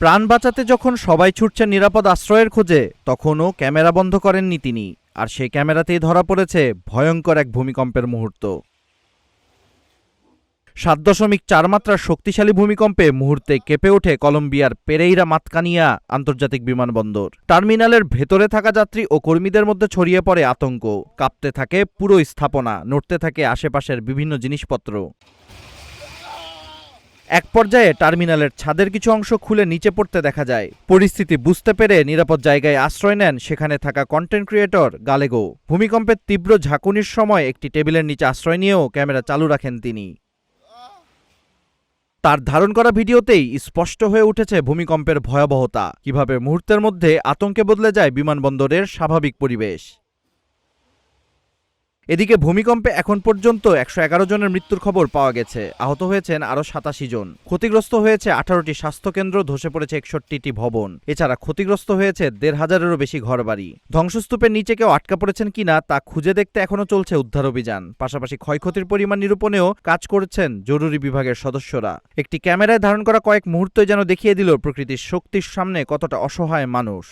প্রাণ বাঁচাতে যখন সবাই ছুটছেন নিরাপদ আশ্রয়ের খোঁজে, তখনও ক্যামেরা বন্ধ করেননি তিনি। আর সেই ক্যামেরাতেই ধরা পড়েছে ভয়ঙ্কর এক ভূমিকম্পের মুহূর্ত। 7.4 মাত্রার শক্তিশালী ভূমিকম্পে মুহূর্তে কেঁপে ওঠে কলম্বিয়ার পেরেইরা মাতকানিয়া আন্তর্জাতিক বিমানবন্দর। টার্মিনালের ভেতরে থাকা যাত্রী ও কর্মীদের মধ্যে ছড়িয়ে পড়ে আতঙ্ক। কাঁপতে থাকে পুরো স্থাপনা, নড়তে থাকে আশেপাশের বিভিন্ন জিনিসপত্র। এক পর্যায়ে টার্মিনালের ছাদের কিছু অংশ খুলে নিচে পড়তে দেখা যায়। পরিস্থিতি বুঝতে পেরে নিরাপদ জায়গায় আশ্রয় নেন সেখানে থাকা কন্টেন্ট ক্রিয়েটর গালেগো। ভূমিকম্পের তীব্র ঝাঁকুনির সময় একটি টেবিলের নিচে আশ্রয় নিয়েও ক্যামেরা চালু রাখেন তিনি। তার ধারণ করা ভিডিওতেই স্পষ্ট হয়ে উঠেছে ভূমিকম্পের ভয়াবহতা, কিভাবে মুহূর্তের মধ্যে আতঙ্কে বদলে যায় বিমানবন্দরের স্বাভাবিক পরিবেশ। এদিকে ভূমিকম্পে এখন পর্যন্ত 111 জনের মৃত্যুর খবর পাওয়া গেছে। আহত হয়েছেন আরও 87 জন। ক্ষতিগ্রস্ত হয়েছে 18টি স্বাস্থ্যকেন্দ্র, ধসে পড়েছে 61টি ভবন। এছাড়া ক্ষতিগ্রস্ত হয়েছে 1,500-এরও বেশি ঘরবাড়ি। ধ্বংসস্তূপের নিচে কেউ আটকা পড়েছেন কিনা তা খুঁজে দেখতে এখনও চলছে উদ্ধার অভিযান। পাশাপাশি ক্ষয়ক্ষতির পরিমাণ নিরূপণেও কাজ করছেন জরুরি বিভাগের সদস্যরা। একটি ক্যামেরায় ধারণ করা কয়েক মুহূর্তই যেন দেখিয়ে দিল প্রকৃতির শক্তির সামনে কতটা অসহায় মানুষ।